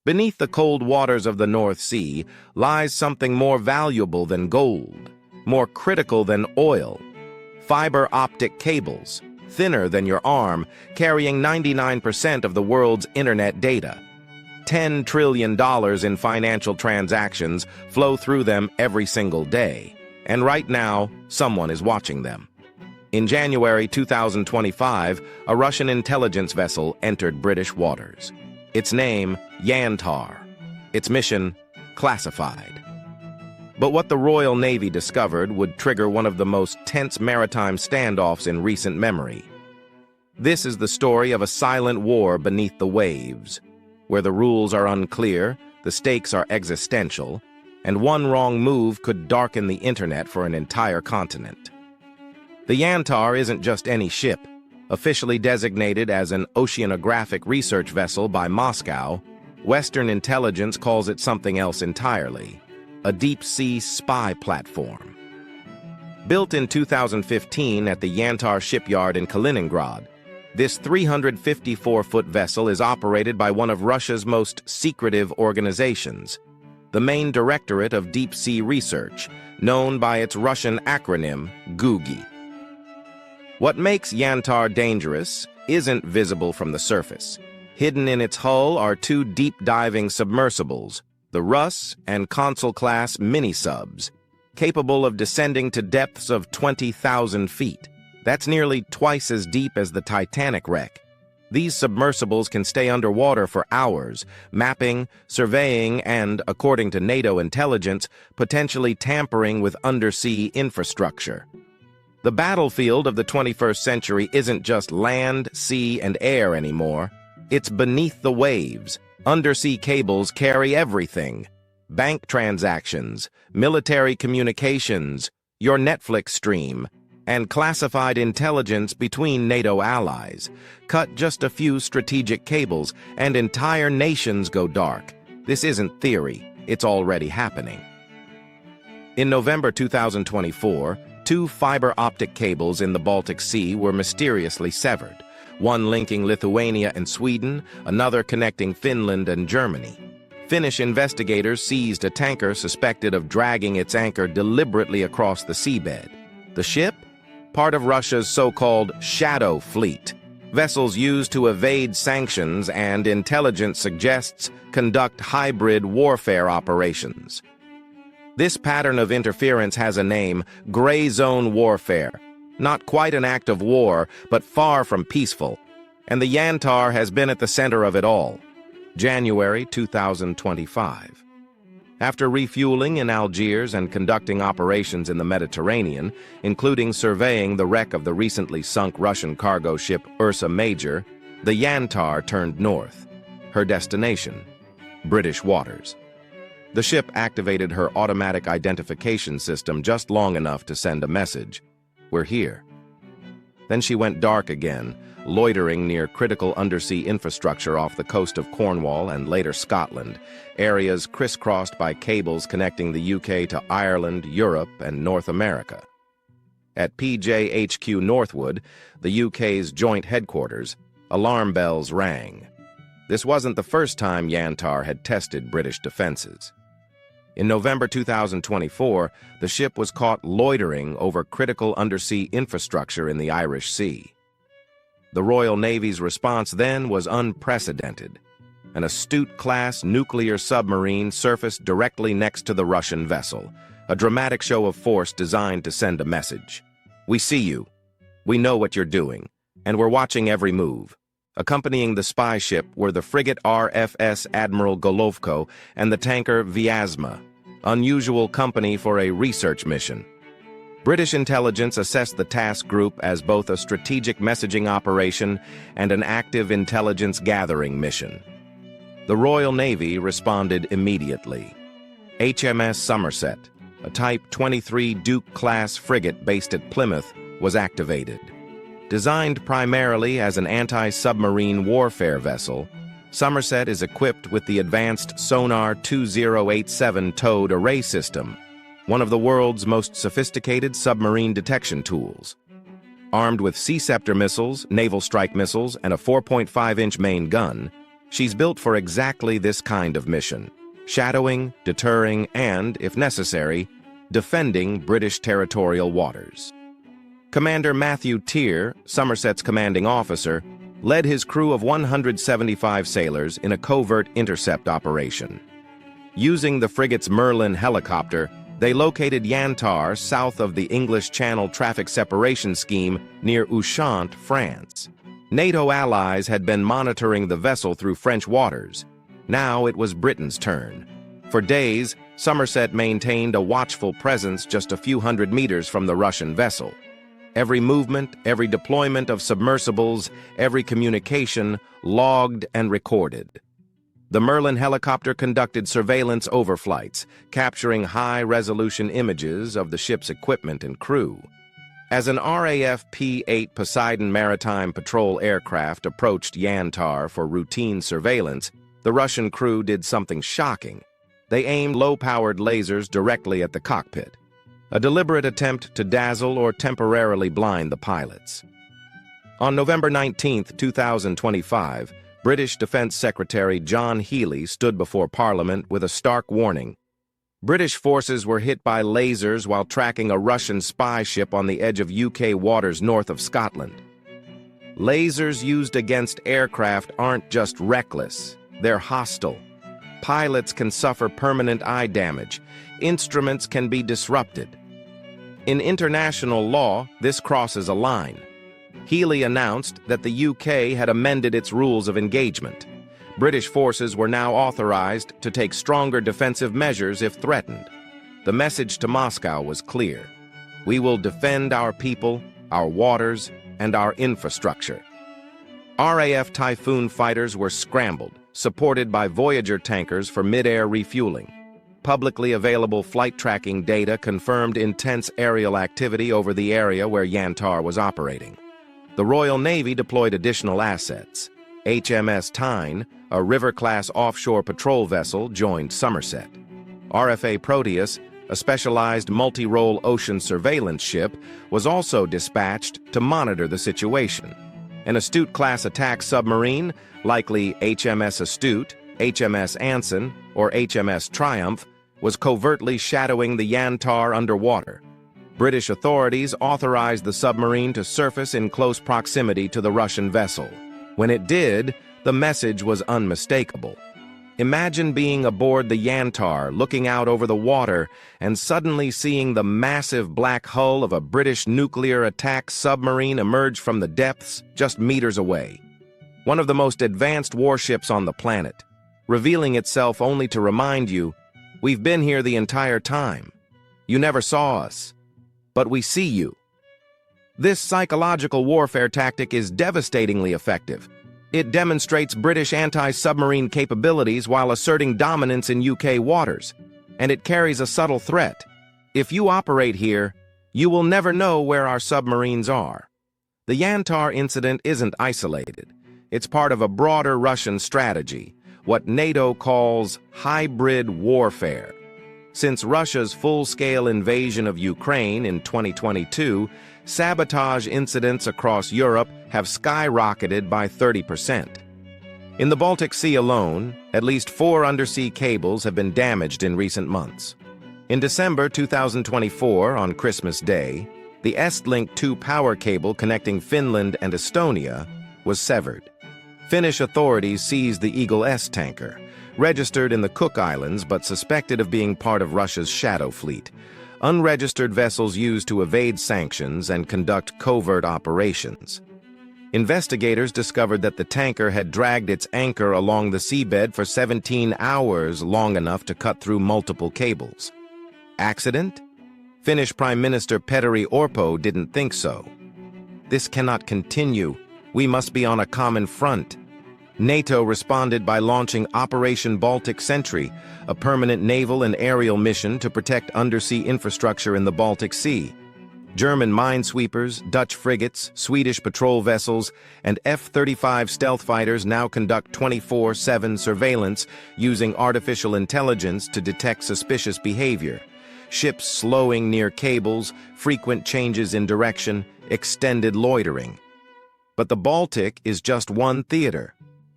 Beneath the cold waters of the North Sea lies something more valuable than gold, more critical than oil. Fiber optic cables, thinner than your arm, carrying 99% of the world's internet data. $10 trillion in financial transactions flow through them every single day. And right now, someone is watching them. In January 2025, a Russian intelligence vessel entered British waters. Its name, Yantar. Its mission, classified. But what the Royal Navy discovered would trigger one of the most tense maritime standoffs in recent memory. This is the story of a silent war beneath the waves, where the rules are unclear, the stakes are existential, and one wrong move could darken the internet for an entire continent. The Yantar isn't just any ship. Officially designated as an oceanographic research vessel by Moscow, Western intelligence calls it something else entirely: a deep-sea spy platform. Built in 2015 at the Yantar shipyard in Kaliningrad, this 354-foot vessel is operated by one of Russia's most secretive organizations, the main Directorate of Deep-Sea Research, known by its Russian acronym, GUGI. What makes Yantar dangerous isn't visible from the surface. Hidden in its hull are two deep-diving submersibles, the RAF and Consul-class mini-subs, capable of descending to depths of 20,000 feet. That's nearly twice as deep as the Titanic wreck. These submersibles can stay underwater for hours, mapping, surveying, and, according to NATO intelligence, potentially tampering with undersea infrastructure. The battlefield of the 21st century isn't just land, sea, and air anymore. It's beneath the waves. Undersea cables carry everything: bank transactions, military communications, your Netflix stream, and classified intelligence between NATO allies. Cut just a few strategic cables, and entire nations go dark. This isn't theory, it's already happening. In November 2024, two fiber optic cables in the Baltic Sea were mysteriously severed, one linking Lithuania and Sweden, another connecting Finland and Germany. Finnish investigators seized a tanker suspected of dragging its anchor deliberately across the seabed. The ship? Part of Russia's so-called shadow fleet. Vessels used to evade sanctions and, intelligence suggests, conduct hybrid warfare operations. This pattern of interference has a name: gray zone warfare. Not quite an act of war, but far from peaceful. And the Yantar has been at the center of it all. January 2025. After refueling in Algiers and conducting operations in the Mediterranean, including surveying the wreck of the recently sunk Russian cargo ship Ursa Major, the Yantar turned north. Her destination: British waters. The ship activated her automatic identification system just long enough to send a message: "We're here." Then she went dark again, loitering near critical undersea infrastructure off the coast of Cornwall and later Scotland, areas crisscrossed by cables connecting the UK to Ireland, Europe, and North America. At PJHQ Northwood, the UK's joint headquarters, alarm bells rang. This wasn't the first time Yantar had tested British defenses. In November 2024, the ship was caught loitering over critical undersea infrastructure in the Irish Sea. The Royal Navy's response then was unprecedented. An Astute-class nuclear submarine surfaced directly next to the Russian vessel, a dramatic show of force designed to send a message. "We see you. We know what you're doing, and we're watching every move." Accompanying the spy ship were the frigate RFS Admiral Golovko and the tanker Vyazma, unusual company for a research mission. British intelligence assessed the task group as both a strategic messaging operation and an active intelligence gathering mission. The Royal Navy responded immediately. HMS Somerset, a Type 23 Duke-class frigate based at Plymouth, was activated. Designed primarily as an anti-submarine warfare vessel, Somerset is equipped with the advanced Sonar 2087 towed array system, one of the world's most sophisticated submarine detection tools. Armed with Sea Scepter missiles, naval strike missiles, and a 4.5-inch main gun, She's built for exactly this kind of mission: shadowing, deterring, and, if necessary, defending British territorial waters. Commander Matthew Tier, Somerset's commanding officer, led his crew of 175 sailors in a covert intercept operation. Using the frigate's Merlin helicopter, they located Yantar south of the English Channel traffic separation scheme near Ushant, France. NATO allies had been monitoring the vessel through French waters. Now it was Britain's turn. For days, Somerset maintained a watchful presence just a few hundred meters from the Russian vessel. Every movement, every deployment of submersibles, every communication logged and recorded. The Merlin helicopter conducted surveillance overflights, capturing high-resolution images of the ship's equipment and crew. As an RAF Poseidon maritime patrol aircraft approached Yantar for routine surveillance, the Russian crew did something shocking. They aimed low-powered lasers directly at the cockpit, a deliberate attempt to dazzle or temporarily blind the pilots. On November 19, 2025, British Defense Secretary John Healey stood before Parliament with a stark warning. British forces were hit by lasers while tracking a Russian spy ship on the edge of UK waters north of Scotland. Lasers used against aircraft aren't just reckless, they're hostile. Pilots can suffer permanent eye damage. Instruments can be disrupted. In international law, this crosses a line. Healey announced that the UK had amended its rules of engagement. British forces were now authorized to take stronger defensive measures if threatened. The message to Moscow was clear: we will defend our people, our waters, and our infrastructure. RAF Typhoon fighters were scrambled, supported by Voyager tankers for mid-air refueling. Publicly available flight tracking data confirmed intense aerial activity over the area where Yantar was operating. The Royal Navy deployed additional assets. HMS Tyne, a River-class offshore patrol vessel, joined Somerset. RFA Proteus, a specialized multi-role ocean surveillance ship, was also dispatched to monitor the situation. An Astute-class attack submarine, likely HMS Astute, HMS Anson, or HMS Triumph, was covertly shadowing the Yantar underwater. British authorities authorized the submarine to surface in close proximity to the Russian vessel. When it did, the message was unmistakable. Imagine being aboard the Yantar, looking out over the water, and suddenly seeing the massive black hull of a British nuclear attack submarine emerge from the depths just meters away. One of the most advanced warships on the planet, revealing itself only to remind you, we've been here the entire time. You never saw us, but we see you. This psychological warfare tactic is devastatingly effective. It demonstrates British anti-submarine capabilities while asserting dominance in UK waters, and it carries a subtle threat. If you operate here, you will never know where our submarines are. The Yantar incident isn't isolated. It's part of a broader Russian strategy, what NATO calls hybrid warfare. Since Russia's full-scale invasion of Ukraine in 2022, sabotage incidents across Europe have skyrocketed by 30%. In the Baltic Sea alone, at least 4 undersea cables have been damaged in recent months. In December 2024, on Christmas Day, the Estlink 2 power cable connecting Finland and Estonia was severed. Finnish authorities seized the Eagle S tanker, registered in the Cook Islands but suspected of being part of Russia's shadow fleet, unregistered vessels used to evade sanctions and conduct covert operations. Investigators discovered that the tanker had dragged its anchor along the seabed for 17 hours, long enough to cut through multiple cables. Accident? Finnish Prime Minister Petteri Orpo didn't think so. This cannot continue. We must be on a common front. NATO responded by launching Operation Baltic Sentry, a permanent naval and aerial mission to protect undersea infrastructure in the Baltic Sea. German minesweepers, Dutch frigates, Swedish patrol vessels, and F-35 stealth fighters now conduct 24/7 surveillance using artificial intelligence to detect suspicious behavior. Ships slowing near cables, frequent changes in direction, extended loitering. But the Baltic is just one theater.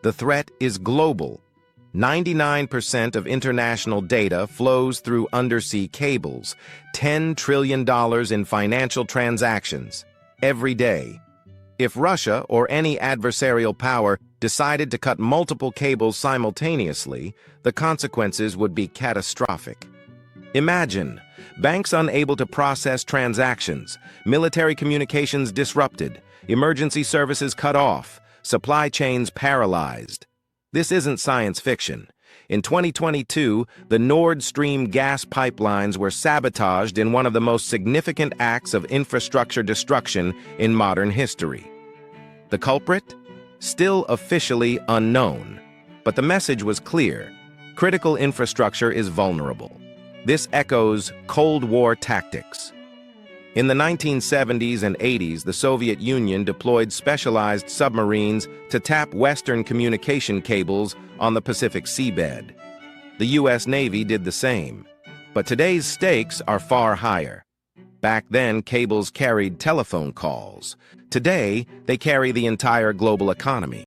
The threat is global. 99% of international data flows through undersea cables, $10 trillion in financial transactions every day. If Russia or any adversarial power decided to cut multiple cables simultaneously, the consequences would be catastrophic. Imagine banks unable to process transactions, military communications disrupted, emergency services cut off, supply chains paralyzed. This isn't science fiction. In 2022, the Nord Stream gas pipelines were sabotaged in one of the most significant acts of infrastructure destruction in modern history. The culprit? Still officially unknown. But the message was clear. Critical infrastructure is vulnerable. This echoes Cold War tactics. In the 1970s and 80s, the Soviet Union deployed specialized submarines to tap Western communication cables on the Pacific seabed. The U.S. Navy did the same. But today's stakes are far higher. Back then, cables carried telephone calls. Today, they carry the entire global economy.